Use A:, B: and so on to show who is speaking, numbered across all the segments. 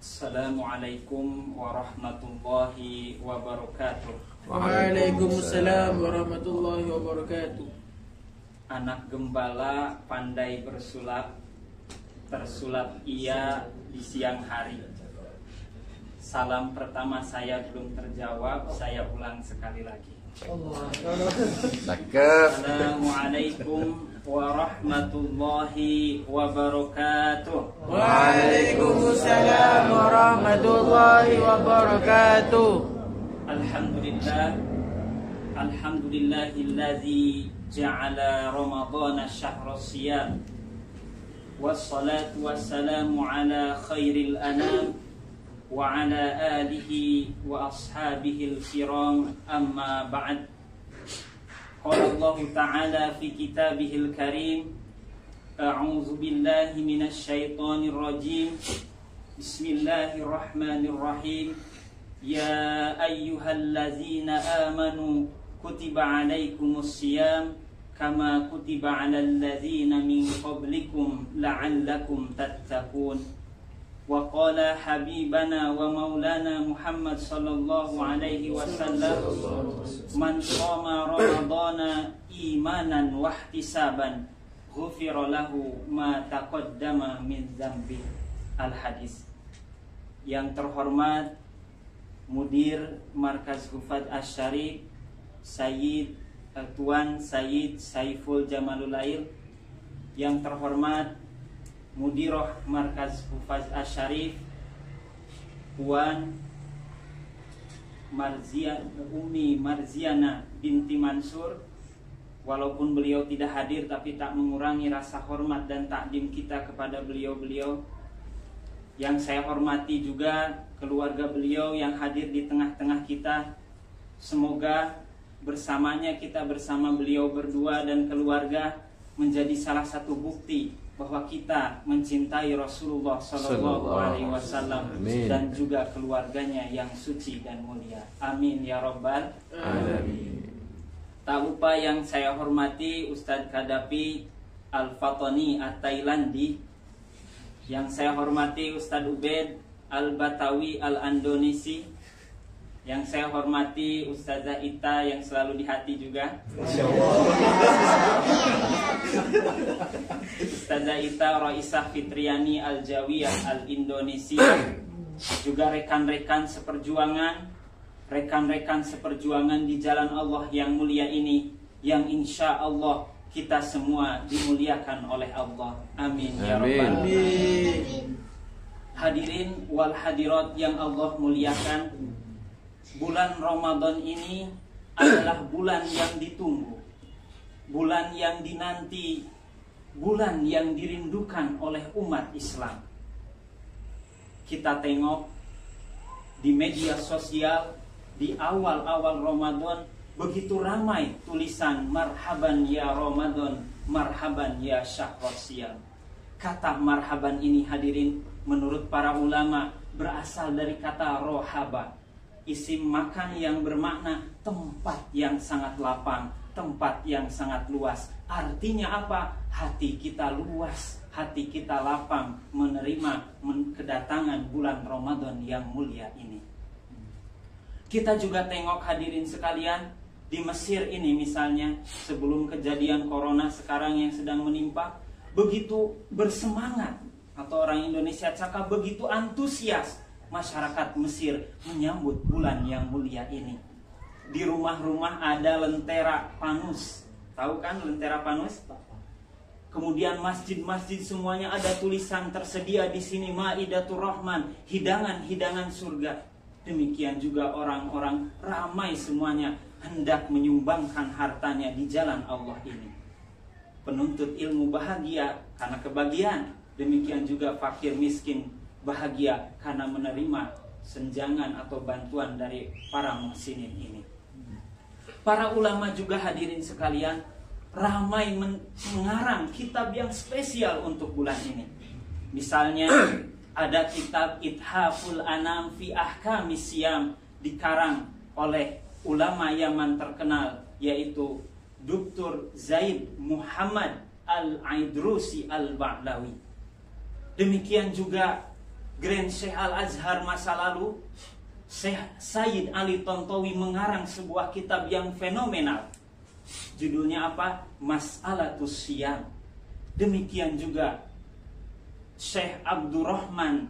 A: Assalamualaikum warahmatullahi wabarakatuh.
B: Waalaikumsalam warahmatullahi wabarakatuh.
A: Anak gembala pandai bersulap, tersulap ia di siang hari. Salam pertama saya belum terjawab, saya ulang sekali lagi. Assalamualaikum warahmatullahi wabarakatuh.
B: Waalaikumsalam warahmatullahi wabarakatuh.
A: Alhamdulillah, alhamdulillahillazi ja'ala ramadhana syahra siyam, wassalatu wassalamu ala khairil anam wa ala alihi wa ashabihil kiram, amma ba'd. Qala Allah ta'ala fi kitabihil karim, a'udzu billahi minasy syaithanir rajim. Bismillahirrahmanirrahim. Ya ayyuhallazina amanu kutiba alaikumus siyam kama kutiba alal ladzina min qablikum la'allakum tattaqun. Wa qala habibana wa maulana Muhammad sallallahu alaihi wasallam, man qama ramadhana imanan wa ihtisaban ghufira lahu ma taqaddama min dzambi. Al-hadis. Yang terhormat Mudir Markaz Hufadz Asy-Syarif Sayyid Tuan Sayyid Saiful Jamalulail, yang terhormat Mudiroh Markaz Hufadz Asy-Syarif Puan Umi Marziana binti Mansur. Walaupun beliau tidak hadir, tapi tak mengurangi rasa hormat dan takdim kita kepada beliau-beliau. Yang saya hormati juga keluarga beliau yang hadir di tengah-tengah kita. Semoga bersamanya kita bersama beliau berdua dan keluarga menjadi salah satu bukti bahwa kita mencintai Rasulullah SAW dan juga keluarganya yang suci dan mulia. Amin ya Rabbal alamin. Tak lupa yang saya hormati Ustadz Kadapi Al-Fatani At-Tailandi, yang saya hormati Ustadz Ubed Al-Batawi Al-Andonisi, yang saya hormati Ustazah Ita yang selalu di hati juga. Ustazah Ita Raisah Fitriani Al-Jawiyah Al-Indonesia. Juga rekan-rekan seperjuangan di jalan Allah yang mulia ini, yang insya Allah kita semua dimuliakan oleh Allah. Amin ya Rabbal alamin. Hadirin wal hadirat yang Allah muliakan, bulan Ramadan ini adalah bulan yang ditunggu, bulan yang dinanti, bulan yang dirindukan oleh umat Islam. Kita tengok di media sosial di awal-awal Ramadan begitu ramai tulisan marhaban ya Ramadan, marhaban ya syahrul siyam. Kata marhaban ini hadirin menurut para ulama berasal dari kata rohaba, isim makan yang bermakna tempat yang sangat lapang, tempat yang sangat luas. Artinya apa? Hati kita luas, hati kita lapang menerima kedatangan bulan Ramadan yang mulia ini. Kita juga tengok hadirin sekalian, di Mesir ini misalnya, sebelum kejadian corona sekarang yang sedang menimpa, begitu bersemangat, atau orang Indonesia cakap begitu antusias masyarakat Mesir menyambut bulan yang mulia ini. Di rumah-rumah ada lentera panus. Tahu kan lentera panus? Kemudian masjid-masjid semuanya ada tulisan tersedia di sini Maidatur Rahman, hidangan-hidangan surga. Demikian juga orang-orang ramai semuanya hendak menyumbangkan hartanya di jalan Allah ini. Penuntut ilmu bahagia karena kebahagiaan. Demikian juga fakir miskin bahagia karena menerima senjangan atau bantuan dari para muhsinin ini. Para ulama juga hadirin sekalian ramai mengarang kitab yang spesial untuk bulan ini. Misalnya ada kitab Ithaful Anam fi Ahkamis Siyam dikarang oleh ulama Yaman terkenal, yaitu Dr. Zaid Muhammad Al-Aidrusi Al-Ba'lawi. Demikian juga Grand Syekh Al-Azhar masa lalu, Syekh Sayyid Ali Tontowi mengarang sebuah kitab yang fenomenal. Judulnya apa? Mas'alatus Siyam. Demikian juga Syekh Abdurrahman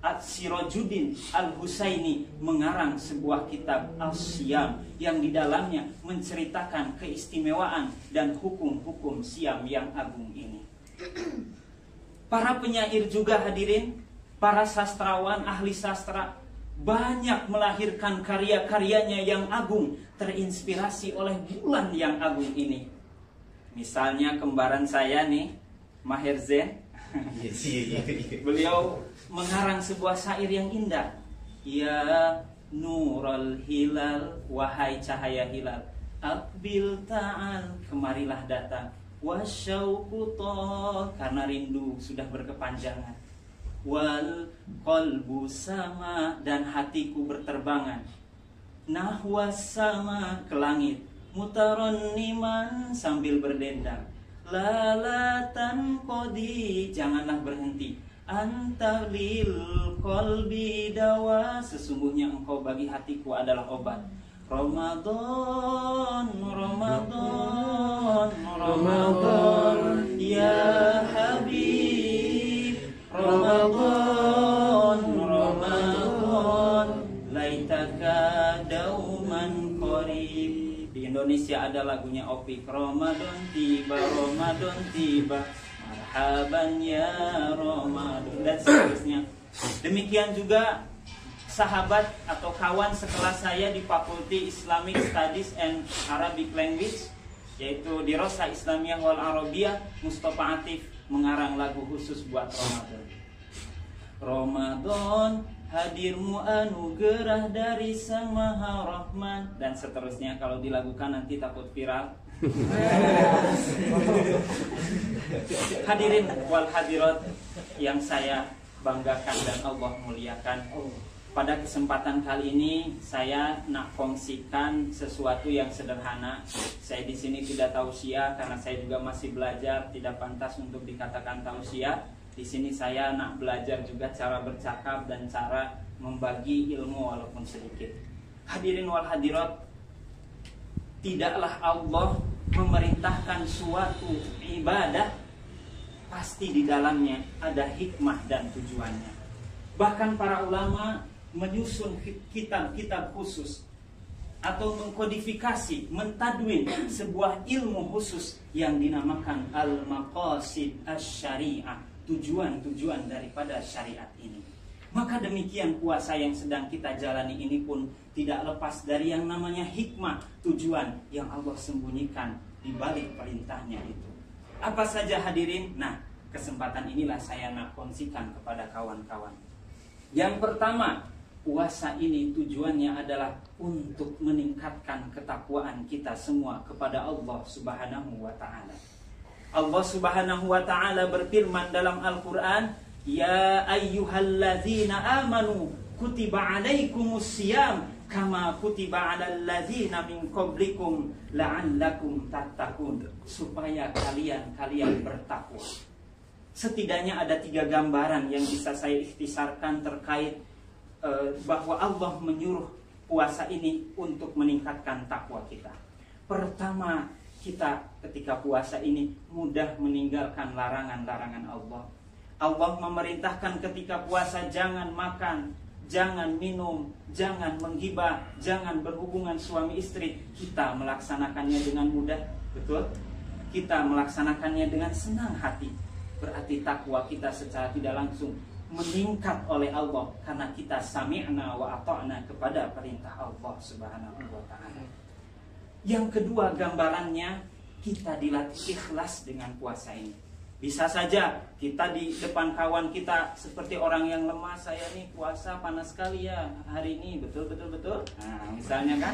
A: At-Sirajuddin Al-Husaini mengarang sebuah kitab Al-Siyam yang di dalamnya menceritakan keistimewaan dan hukum-hukum siam yang agung ini. Para penyair juga hadirin, para sastrawan, ahli sastra banyak melahirkan karya-karyanya yang agung, terinspirasi oleh bulan yang agung ini. Misalnya kembaran saya nih, Maher Zain, beliau mengarang sebuah syair yang indah. Ya Nurul Hilal, wahai cahaya hilal, Aqbil ta'al, kemarilah datang. Wasyauqu karena rindu sudah berkepanjangan. Wal qalbu sama, dan hatiku berterbangan. Nahwas sama, ke langit. Mutaranniman, sambil berdendang. Lalatan qodi, janganlah berhenti. Anta lil qalbi dawa, sesungguhnya engkau bagi hatiku adalah obat. Ramadan, Ramadan, Ramadan, ya Habib. Ramadan, Ramadan, laitaka dauman qarib. Di Indonesia ada lagunya Opik. Ramadan tiba, Ramadan tiba, marhaban ya Ramadan, dan seterusnya. Demikian juga sahabat atau kawan sekelas saya di Fakulti Islamic Studies and Arabic Language, yaitu di Rosa Islamiyah wal Arabiyah, Mustafa Atif mengarang lagu khusus buat Ramadan. Ramadan, hadirmu anugerah dari Sang Maha Rahman, dan seterusnya. Kalau dilakukan nanti takut viral. Hadirin wal hadirat yang saya banggakan dan Allah muliakan, pada kesempatan kali ini saya nak kongsikan sesuatu yang sederhana. Saya di sini tidak tausiah karena saya juga masih belajar, tidak pantas untuk dikatakan tausiah. Di sini saya nak belajar juga cara bercakap dan cara membagi ilmu walaupun sedikit. Hadirin wal hadirat, tidaklah Allah memerintahkan suatu ibadah pasti di dalamnya ada hikmah dan tujuannya. Bahkan para ulama menyusun kitab-kitab khusus atau mengkodifikasi, mentadwin sebuah ilmu khusus yang dinamakan al-maqasid asy-syariah, tujuan-tujuan daripada syariat ini. Maka demikian puasa yang sedang kita jalani ini pun tidak lepas dari yang namanya hikmah, tujuan yang Allah sembunyikan di balik perintahnya itu. Apa saja hadirin? Nah, kesempatan inilah saya nak kongsikan kepada kawan-kawan. Yang pertama, puasa ini tujuannya adalah untuk meningkatkan ketakwaan kita semua kepada Allah Subhanahu wa ta'ala. Allah Subhanahu wa ta'ala berfirman dalam Al-Quran, Ya ayyuhalladzina amanu kutiba alaikumus siyam kama kutiba alal ladzina min qablikum la'allakum tattaqun, supaya kalian bertakwa. Setidaknya ada 3 gambaran yang bisa saya ikhtisarkan terkait bahwa Allah menyuruh puasa ini untuk meningkatkan takwa kita. Pertama, kita ketika puasa ini mudah meninggalkan larangan-larangan Allah. Allah memerintahkan ketika puasa jangan makan, jangan minum, jangan menggibah, jangan berhubungan suami istri. Kita melaksanakannya dengan mudah, betul? Kita melaksanakannya dengan senang hati. Berarti takwa kita secara tidak langsung meningkat oleh Allah karena kita sami'na wa ata'na kepada perintah Allah Subhanahu wa ta'ala. Yang kedua gambarannya, kita dilatih ikhlas dengan puasa ini. Bisa saja kita di depan kawan kita seperti orang yang lemah, saya nih puasa panas sekali ya hari ini, betul. Nah, misalnya kan,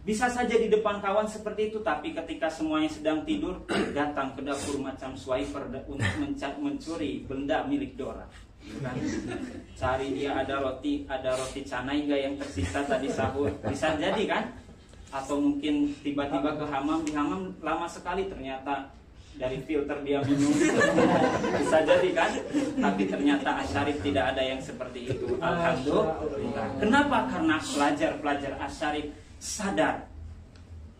A: bisa saja di depan kawan seperti itu, tapi ketika semuanya sedang tidur, datang ke dapur macam swiper untuk mencuri benda milik Dora. Kan? Cari dia ada roti canai enggak yang tersisa tadi sahur, bisa jadi kan? Atau mungkin tiba-tiba ke hamam, di hamam lama sekali ternyata dari filter dia minum. Bisa jadi kan? Tapi ternyata Asyarif tidak ada yang seperti itu. Alhamdulillah. Kenapa? Karena pelajar-pelajar Asyarif sadar,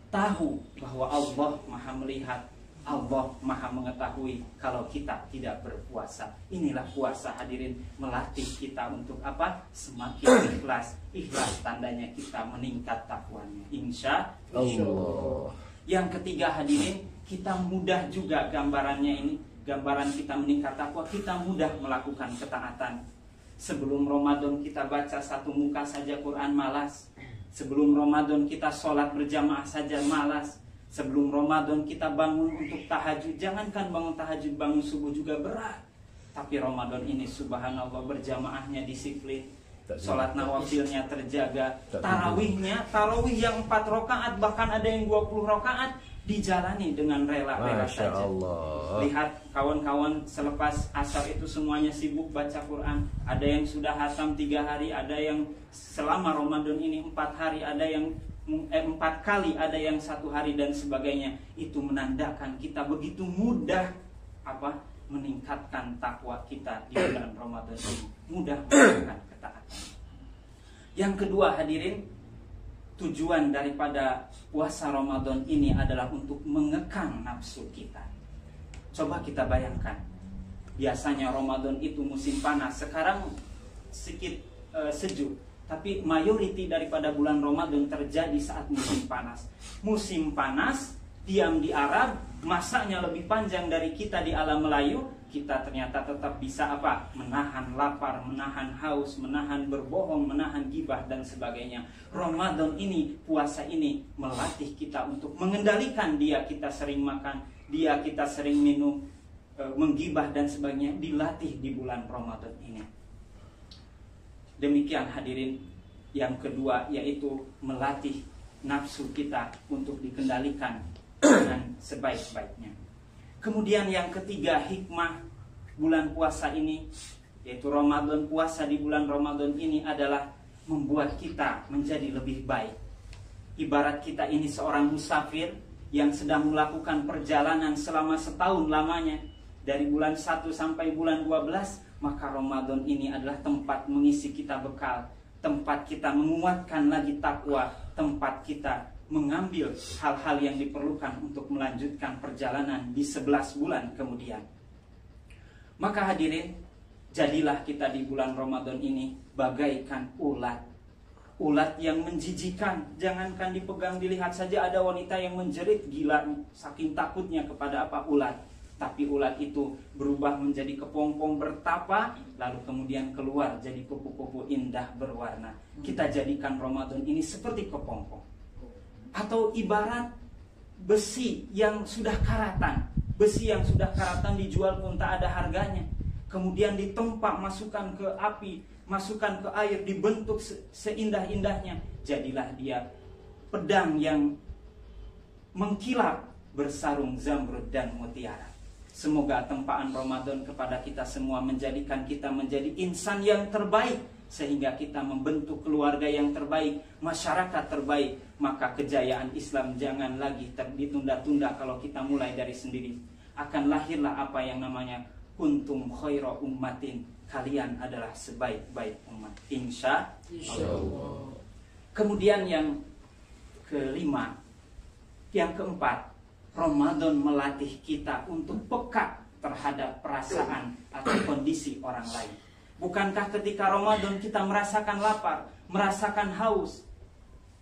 A: tahu bahwa Allah Maha melihat, Allah Maha mengetahui kalau kita tidak berpuasa. Inilah puasa, hadirin, melatih kita untuk apa? Semakin ikhlas. Ikhlas tandanya kita meningkat takwanya, insya Allah. Yang ketiga, hadirin, kita mudah juga gambarannya ini. Gambaran kita meningkat takwa, kita mudah melakukan ketaatan. Sebelum Ramadan kita baca satu muka saja Quran malas. Sebelum Ramadan kita sholat berjamaah saja malas. Sebelum Ramadan kita bangun untuk tahajud, jangankan bangun tahajud, bangun subuh juga berat. Tapi Ramadan ini subhanallah berjamaahnya disiplin, sholat nawafilnya terjaga, tarawih yang 4 rakaat, bahkan ada yang 20 rakaat dijalani dengan rela-rela saja. Lihat kawan-kawan selepas asar itu semuanya sibuk baca Quran. Ada yang sudah hatam 3 hari, ada yang selama Ramadan ini 4 hari, ada yang 4 kali, ada yang 1 hari dan sebagainya. Itu menandakan kita begitu mudah meningkatkan takwa kita di bulan Ramadan ini, mudah melakukan ketaatan. Yang kedua, hadirin, tujuan daripada puasa Ramadan ini adalah untuk mengekang nafsu kita. Coba kita bayangkan, biasanya Ramadan itu musim panas, sekarang sedikit sejuk. Tapi mayoriti daripada bulan Ramadan terjadi saat musim panas. Musim panas, diam di Arab, masanya lebih panjang dari kita di alam Melayu. Kita ternyata tetap bisa menahan lapar, menahan haus, menahan berbohong, menahan gibah dan sebagainya. Ramadan ini, puasa ini melatih kita untuk mengendalikan dia kita sering makan, dia kita sering minum, menggibah dan sebagainya, dilatih di bulan Ramadan ini. Demikian hadirin, yang kedua yaitu melatih nafsu kita untuk dikendalikan dengan sebaik-baiknya. Kemudian yang ketiga, hikmah bulan puasa ini, yaitu Ramadan, puasa di bulan Ramadan ini adalah membuat kita menjadi lebih baik. Ibarat kita ini seorang musafir yang sedang melakukan perjalanan selama setahun lamanya, dari bulan 1 sampai bulan 12, maka Ramadan ini adalah tempat mengisi kita bekal, tempat kita menguatkan lagi takwa, tempat kita mengambil hal-hal yang diperlukan untuk melanjutkan perjalanan di 11 bulan kemudian. Maka hadirin, jadilah kita di bulan Ramadan ini bagaikan ulat. Ulat yang menjijikan, jangankan dipegang, dilihat saja ada wanita yang menjerit gila saking takutnya kepada ulat. Tapi ulat itu berubah menjadi kepompong bertapa, lalu kemudian keluar jadi kupu-kupu indah berwarna. Kita jadikan Ramadan ini seperti kepompong. Atau ibarat besi yang sudah karatan. Besi yang sudah karatan dijual pun tak ada harganya. Kemudian ditempa, masukkan ke api, masukkan ke air, dibentuk seindah-indahnya. Jadilah dia pedang yang mengkilap bersarung zamrud dan mutiara. Semoga tempaan Ramadan kepada kita semua menjadikan kita menjadi insan yang terbaik, sehingga kita membentuk keluarga yang terbaik, masyarakat terbaik. Maka kejayaan Islam jangan lagi ditunda-tunda kalau kita mulai dari sendiri. Akan lahirlah apa yang namanya kuntum khaira ummatin, kalian adalah sebaik-baik umat, insya Allah. Kemudian yang kelima, yang keempat, Ramadan melatih kita untuk peka terhadap perasaan atau kondisi orang lain. Bukankah ketika Ramadan kita merasakan lapar, merasakan haus?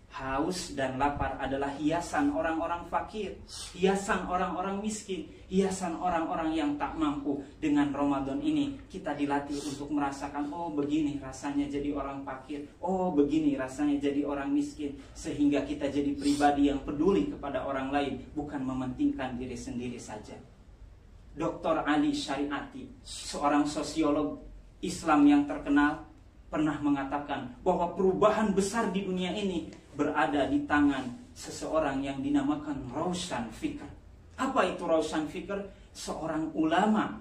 A: Haus dan lapar adalah hiasan orang-orang fakir, hiasan orang-orang miskin, hiasan orang-orang yang tak mampu. Dengan Ramadan ini kita dilatih untuk merasakan, oh begini rasanya jadi orang fakir, oh begini rasanya jadi orang miskin. Sehingga kita jadi pribadi yang peduli kepada orang lain, bukan mementingkan diri sendiri saja. Dr. Ali Syariati, seorang sosiolog Islam yang terkenal, pernah mengatakan bahwa perubahan besar di dunia ini berada di tangan seseorang yang dinamakan Raushan Fikr. Apa itu Raushan Fikr? Seorang ulama.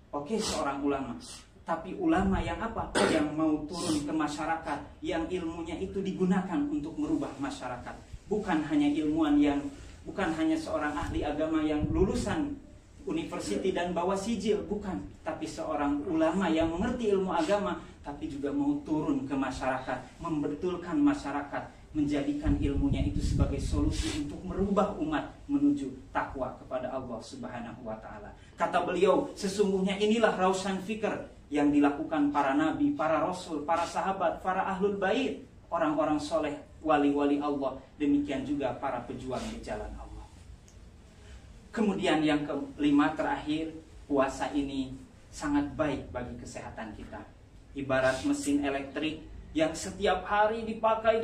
A: Oke, seorang ulama. Tapi ulama yang apa? Yang mau turun ke masyarakat, yang ilmunya itu digunakan untuk merubah masyarakat. Bukan hanya ilmuwan yang, bukan hanya seorang ahli agama yang lulusan university dan bawa sijil, bukan, tapi seorang ulama yang mengerti ilmu agama, tapi juga mau turun ke masyarakat, membetulkan masyarakat, menjadikan ilmunya itu sebagai solusi untuk merubah umat menuju takwa kepada Allah Subhanahu wa Ta'ala. Kata beliau, sesungguhnya inilah rausan fikr yang dilakukan para nabi, para rasul, para sahabat, para ahlul bait, orang-orang soleh, wali-wali Allah, demikian juga para pejuang di jalan Allah. Kemudian yang kelima terakhir, puasa ini sangat baik bagi kesehatan kita. Ibarat mesin elektrik yang setiap hari dipakai,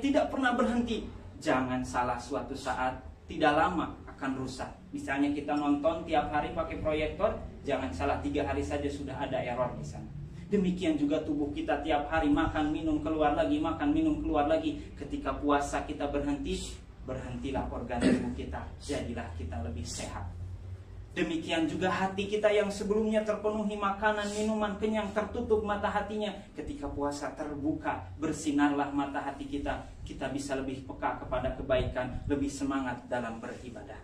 A: tidak pernah berhenti. Jangan salah, suatu saat tidak lama akan rusak. Misalnya kita nonton tiap hari pakai proyektor, jangan salah 3 hari saja sudah ada error di sana. Demikian juga tubuh kita tiap hari makan, minum, keluar lagi, makan, minum, keluar lagi. Ketika puasa kita berhenti, berhentilah organ tubuh kita, jadilah kita lebih sehat. Demikian juga hati kita yang sebelumnya terpenuhi makanan, minuman, kenyang, tertutup mata hatinya. Ketika puasa terbuka, bersinarlah mata hati kita. Kita bisa lebih peka kepada kebaikan, lebih semangat dalam beribadah.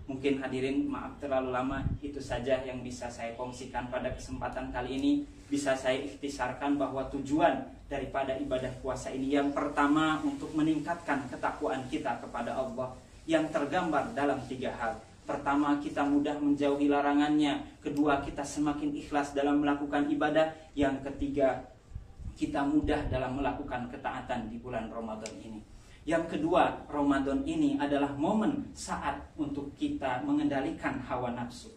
A: Mungkin hadirin, maaf terlalu lama, itu saja yang bisa saya kongsikan pada kesempatan kali ini. Bisa saya ikhtisarkan bahwa tujuan daripada ibadah puasa ini, yang pertama untuk meningkatkan ketakwaan kita kepada Allah, yang tergambar dalam 3 hal. Pertama, kita mudah menjauhi larangannya. Kedua, kita semakin ikhlas dalam melakukan ibadah. Yang ketiga, kita mudah dalam melakukan ketaatan di bulan Ramadan ini. Yang kedua, Ramadan ini adalah momen saat untuk kita mengendalikan hawa nafsu.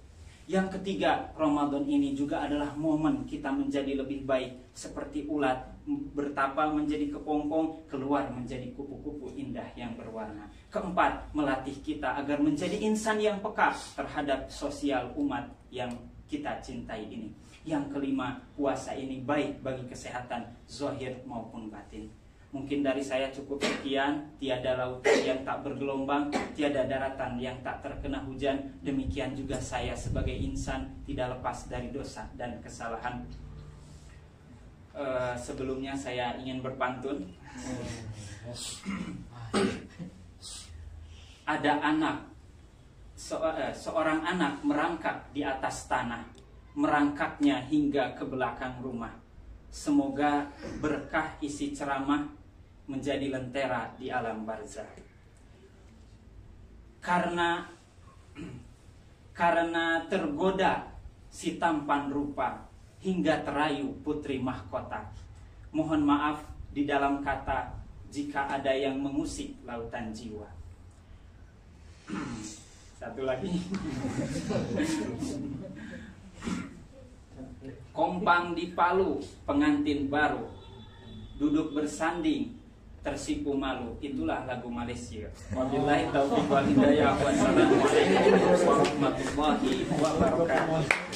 A: Yang ketiga, Ramadan ini juga adalah momen kita menjadi lebih baik. Seperti ulat bertapa menjadi kepompong, keluar menjadi kupu-kupu indah yang berwarna. Keempat, melatih kita agar menjadi insan yang peka terhadap sosial umat yang kita cintai ini. Yang kelima, puasa ini baik bagi kesehatan zahir maupun batin. Mungkin dari saya cukup sekian. Tiada lautan yang tak bergelombang, tiada daratan yang tak terkena hujan. Demikian juga saya sebagai insan tidak lepas dari dosa dan kesalahan. Sebelumnya saya ingin berpantun. Ada anak, seorang anak merangkak di atas tanah, merangkaknya hingga ke belakang rumah. Semoga berkah isi ceramah menjadi lentera di alam barzah. Karena tergoda si tampan rupa, hingga terayu putri mahkota. Mohon maaf di dalam kata jika ada yang mengusik lautan jiwa. Satu lagi. Kompang di Palu, pengantin baru, duduk bersanding, tersipu malu. Itulah lagu Malaysia. Wabillahi taufiq wal hidayah. Wassalamualaikum warahmatullahi wabarakatuh.